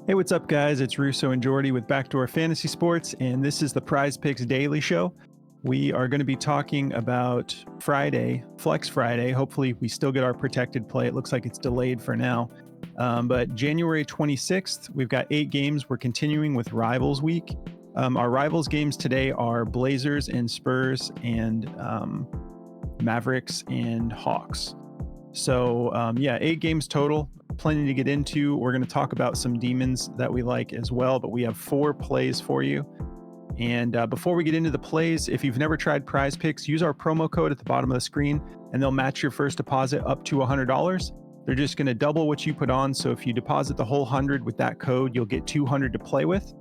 Hey, what's up, guys? It's Russo and Jordy with Backdoor Fantasy Sports, and this is the Prize Picks Daily Show. We are going to be talking about Friday, Flex Friday. Hopefully, we still get our protected play. It looks like it's delayed for now. But January 26th, we've got 8 games. We're continuing with Rivals Week. Our Rivals games today are Blazers and Spurs and Mavericks and Hawks. So, 8 games total. Plenty to get into. We're going to talk about some demons that we like as well, but we have 4 plays for you. And before we get into the plays, if you've never tried Prize Picks, use our promo code at the bottom of the screen and they'll match your first deposit up to $100. They're just going to double what you put on. So if you deposit the whole 100 with that code, you'll get 200 to play with.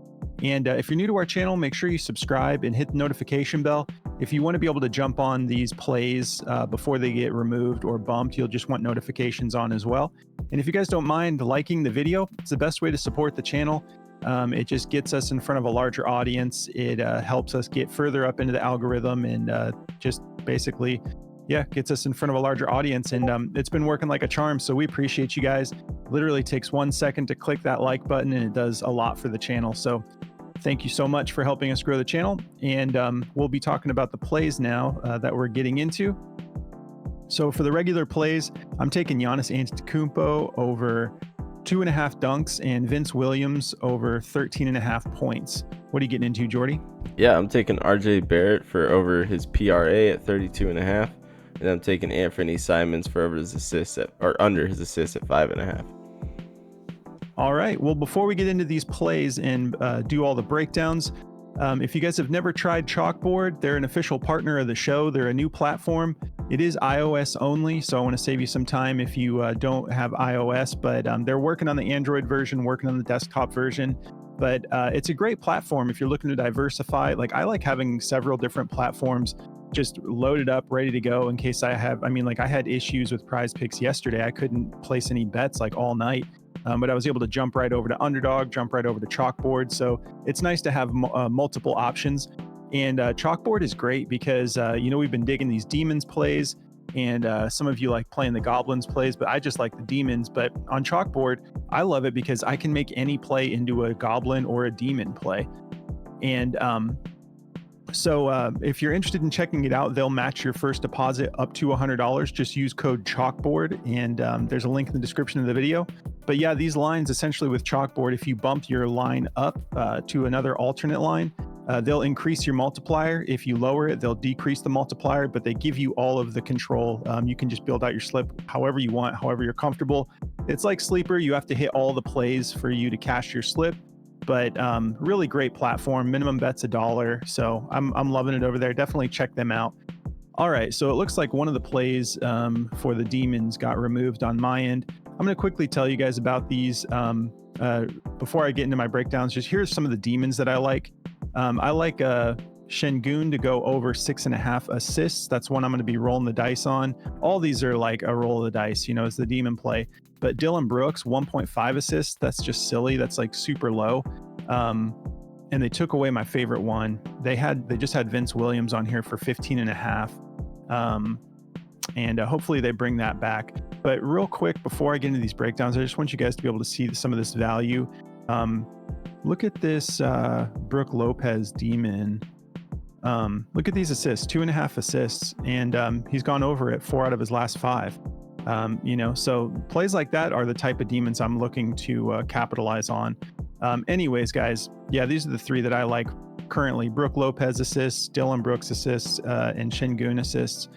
And if you're new to our channel, make sure you subscribe and hit the notification bell. If you want to be able to jump on these plays before they get removed or bumped, you'll just want notifications on as well. And if you guys don't mind liking the video, it's the best way to support the channel. It just gets us in front of a larger audience. It helps us get further up into the algorithm and just basically, gets us in front of a larger audience. And it's been working like a charm. So we appreciate you guys. It literally takes 1 second to click that like button and it does a lot for the channel. So thank you so much for helping us grow the channel. And we'll be talking about the plays now that we're getting into. So for the regular plays, I'm taking Giannis Antetokounmpo over 2.5 dunks and Vince Williams over 13.5 points. What are you getting into, Jordy? Yeah, I'm taking Barrett for over his PRA at 32.5, and I'm taking Anthony Simons for over his assists under his assists at 5.5. All right. Well, before we get into these plays and do all the breakdowns, if you guys have never tried Chalkboard, they're an official partner of the show. They're a new platform. It is iOS only, so I want to save you some time if you don't have iOS, but they're working on the Android version, working on the desktop version. But it's a great platform if you're looking to diversify. Like, I like having several different platforms just loaded up, ready to go in case I had issues with Prize Picks yesterday. I couldn't place any bets like all night. But I was able to jump right over to Underdog, jump right over to Chalkboard. So it's nice to have multiple options. And Chalkboard is great because, we've been digging these demons plays and some of you like playing the goblins plays, but I just like the demons. But on Chalkboard, I love it because I can make any play into a goblin or a demon play. And so if you're interested in checking it out, they'll match your first deposit up to $100. Just use code Chalkboard, and there's a link in the description of the video. But yeah, these lines essentially with Chalkboard, if you bump your line up to another alternate line, they'll increase your multiplier. If you lower it, they'll decrease the multiplier, but they give you all of the control. You can just build out your slip however you want, however you're comfortable. It's like Sleeper. You have to hit all the plays for you to cash your slip. But really great platform. Minimum bet's $1. So I'm loving it over there. Definitely check them out. All right, so it looks like one of the plays for the demons got removed on my end. I'm going to quickly tell you guys about these before I get into my breakdowns. Just here's some of the demons that I like. I like Şengün to go over 6.5 assists. That's one I'm going to be rolling the dice on. All these are like a roll of the dice, it's the demon play. But Dylan Brooks, 1.5 assists. That's just silly. That's like super low. And they took away my favorite one. They just had Vince Williams on here for 15.5. And hopefully they bring that back. But real quick, before I get into these breakdowns, I just want you guys to be able to see some of this value. Look at this Brook Lopez demon. Look at these assists, 2.5 assists, and he's gone over it 4 out of his last 5. So plays like that are the type of demons I'm looking to capitalize on. Anyways, guys, these are the 3 that I like currently. Brook Lopez assists, Dylan Brooks assists, and Şengün assists.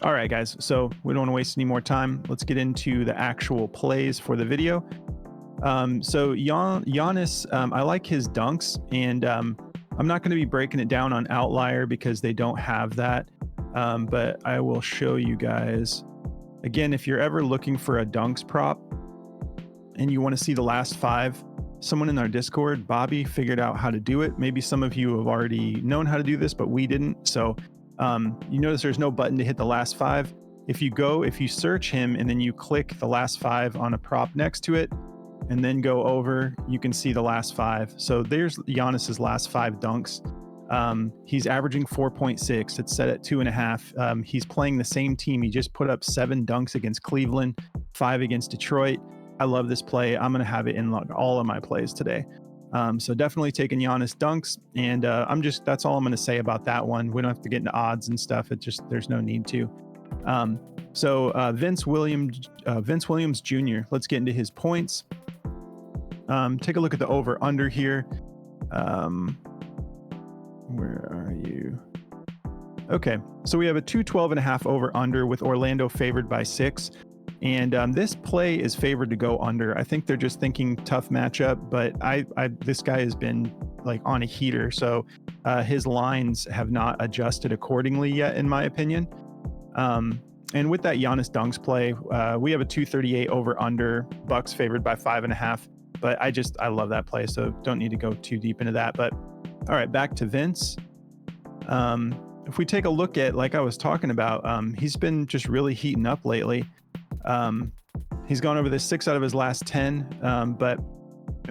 All right, guys, so we don't want to waste any more time. Let's get into the actual plays for the video. So Giannis, I like his dunks, and I'm not going to be breaking it down on Outlier because they don't have that, but I will show you guys. Again, if you're ever looking for a dunks prop and you want to see the last 5, someone in our Discord, Bobby, figured out how to do it. Maybe some of you have already known how to do this, but we didn't. So you notice there's no button to hit the last 5. If you search him and then you click the last 5 on a prop next to it and then go over, you can see the last 5. So there's Giannis's last 5 dunks. He's averaging 4.6. It's set at 2.5. He's playing the same team. He just put up 7 dunks against Cleveland, 5 against Detroit. I love this play. I'm going to have it in all of my plays today. So definitely taking Giannis dunks, and that's all I'm going to say about that one. We don't have to get into odds and stuff. There's no need to. Vince Williams Jr. Let's get into his points. Take a look at the over under here. Where are you? Okay, so we have a 212.5 over under with Orlando favored by 6. And this play is favored to go under. I think they're just thinking tough matchup, but this guy has been like on a heater, so his lines have not adjusted accordingly yet, in my opinion. And with that Giannis dunks play, we have a 238 over under. Bucks favored by 5.5. But I love that play, so don't need to go too deep into that. But all right, back to Vince. If we take a look at, like I was talking about, he's been just really heating up lately. He's gone over this 6 out of his last 10. But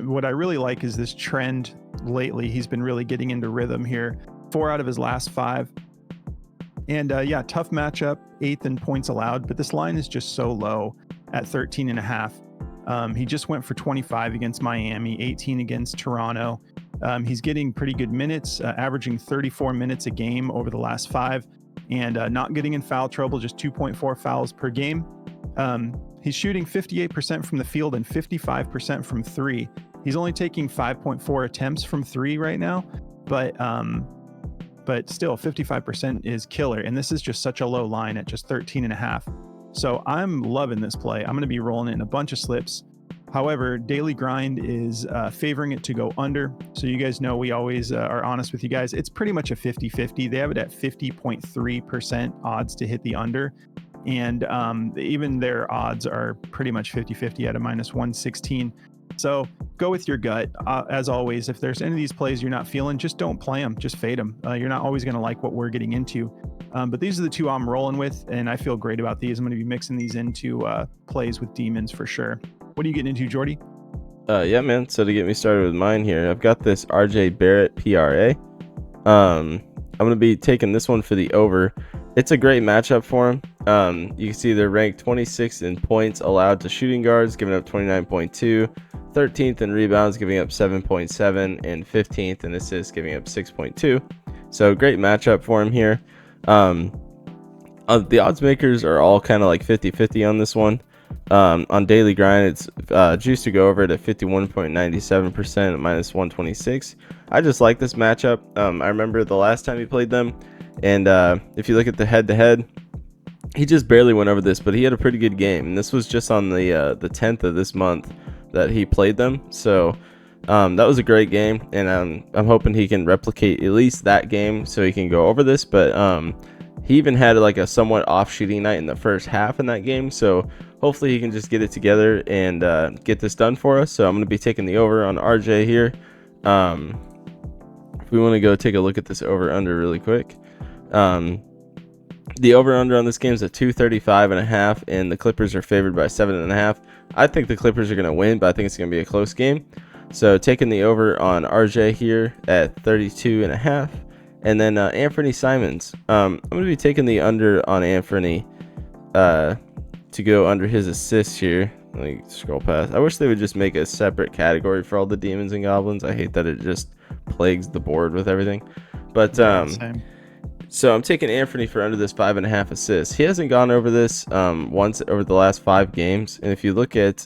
what I really like is this trend lately. He's been really getting into rhythm here. 4 out of his last 5. And tough matchup, 8th in points allowed, but this line is just so low at 13.5. He just went for 25 against Miami, 18 against Toronto. He's getting pretty good minutes, averaging 34 minutes a game over the last 5, and not getting in foul trouble, just 2.4 fouls per game. He's shooting 58% from the field and 55% from 3. He's only taking 5.4 attempts from 3 right now, but still 55% is killer. And this is just such a low line at just 13.5. So I'm loving this play. I'm going to be rolling it in a bunch of slips. However, Daily Grind is favoring it to go under. So you guys know we always are honest with you guys. It's pretty much a 50-50. They have it at 50.3% odds to hit the under. And even their odds are pretty much 50-50 at a -116. So go with your gut. As always, if there's any of these plays you're not feeling, just don't play them. Just fade them. You're not always going to like what we're getting into. But these are the 2 I'm rolling with, and I feel great about these. I'm going to be mixing these into plays with demons for sure. What are you getting into, Jordy? Yeah, man. So to get me started with mine here, I've got this RJ Barrett PRA. I'm going to be taking this one for the over. It's a great matchup for him. You can see they're ranked 26th in points allowed to shooting guards, giving up 29.2, 13th in rebounds, giving up 7.7, and 15th in assists, giving up 6.2. So great matchup for him here. The odds makers are all kind of like 50-50 on this one. On Daily Grind, it's juiced to go over it at 51.97% at -126. I just like this matchup. I remember the last time he played them, and if you look at the head-to-head, he just barely went over this, but he had a pretty good game. And this was just on the 10th of this month that he played them. So that was a great game, and I'm hoping he can replicate at least that game so he can go over this. But he even had like a somewhat off shooting night in the first half in that game. So hopefully he can just get it together and get this done for us. So I'm going to be taking the over on RJ here. If we want to go take a look at this over under really quick. The over under on this game is at 235.5, and the Clippers are favored by 7.5. I think the Clippers are going to win, but I think it's going to be a close game. So taking the over on RJ here at 32.5. And then Anthony Simons. I'm going to be taking the under on Anthony to go under his assists here. Let me scroll past. I wish they would just make a separate category for all the demons and goblins. I hate that it just plagues the board with everything. But so I'm taking Anthony for under this 5.5 assists. He hasn't gone over this once over the last 5 games. And if you look at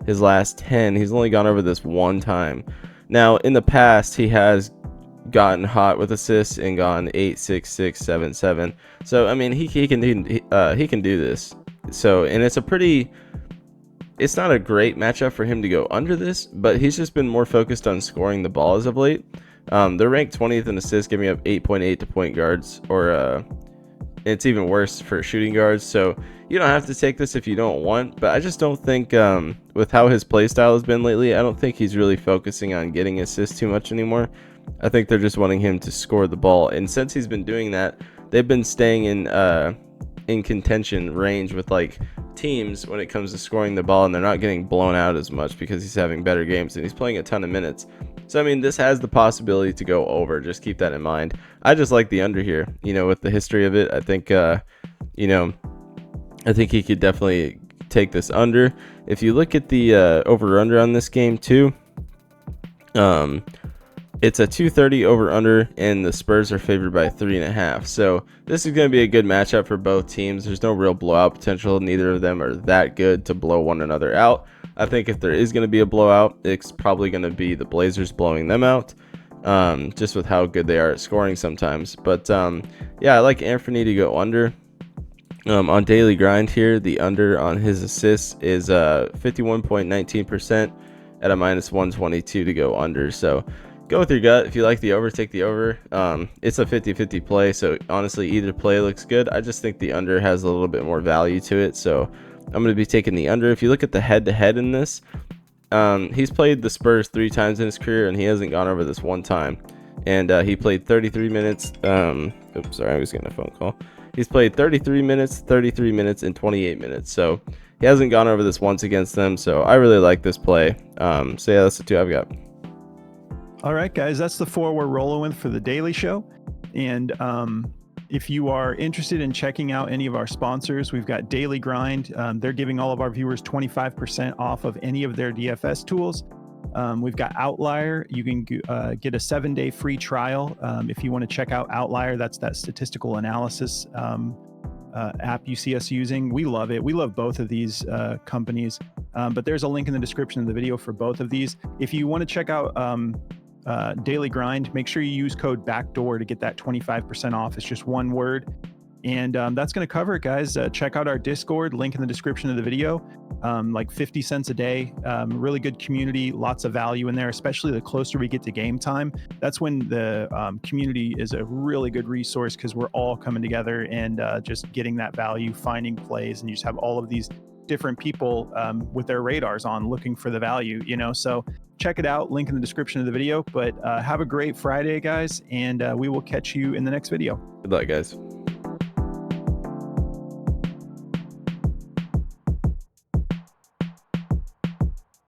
his last 10, he's only gone over this 1 time. Now, in the past, he has gotten hot with assists and gone 8, 6, 6, 7, 7. So I mean, he can do this. So, and it's not a great matchup for him to go under this, but he's just been more focused on scoring the ball as of late. They're ranked 20th in assists, giving up 8.8 to point guards, or it's even worse for shooting guards. So you don't have to take this if you don't want, but I just don't think with how his play style has been lately, I don't think he's really focusing on getting assists too much anymore. I think they're just wanting him to score the ball, and since he's been doing that, they've been staying in contention range with like teams when it comes to scoring the ball, and they're not getting blown out as much because he's having better games and he's playing a ton of minutes. So I mean, this has the possibility to go over. Just keep that in mind. I just like the under here, with the history of it. I think I think he could definitely take this under. If you look at the over-under on this game too, it's a 230 over-under, and the Spurs are favored by 3.5. So this is going to be a good matchup for both teams. There's no real blowout potential. Neither of them are that good to blow one another out. I think if there is going to be a blowout, it's probably going to be the Blazers blowing them out, just with how good they are at scoring sometimes. But yeah, I like Anthony to go under. On Daily Grind here, the under on his assists is 51.19% at a minus 122 to go under. So go with your gut. If you like the over, take the over. It's a 50-50 play, so honestly either play looks good. I just think the under has a little bit more value to it, so I'm going to be taking the under. If you look at the head-to-head in this, he's played the Spurs 3 times in his career, and he hasn't gone over this one time. And he played 33 minutes. Oops, sorry, I was getting a phone call. He's played 33 minutes, and 28 minutes. So he hasn't gone over this once against them. So I really like this play. So yeah, that's the 2 I've got. All right, guys, that's the 4 we're rolling with for the Daily Show. And if you are interested in checking out any of our sponsors, we've got Daily Grind. They're giving all of our viewers 25% off of any of their DFS tools. We've got Outlier. You can get a 7-day free trial if you want to check out Outlier. That's that statistical analysis app you see us using. We love it. We love both of these companies, but there's a link in the description of the video for both of these. If you want to check out Daily Grind, make sure you use code BACKDOOR to get that 25% off. It's just one word. And that's going to cover it, guys. Check out our Discord, link in the description of the video. Like 50 cents a day, really good community, lots of value in there, especially the closer we get to game time. That's when the community is a really good resource, because we're all coming together and just getting that value, finding plays, and you just have all of these different people with their radars on looking for the value, so check it out, link in the description of the video. But have a great Friday, guys, and we will catch you in the next video. Good luck, guys.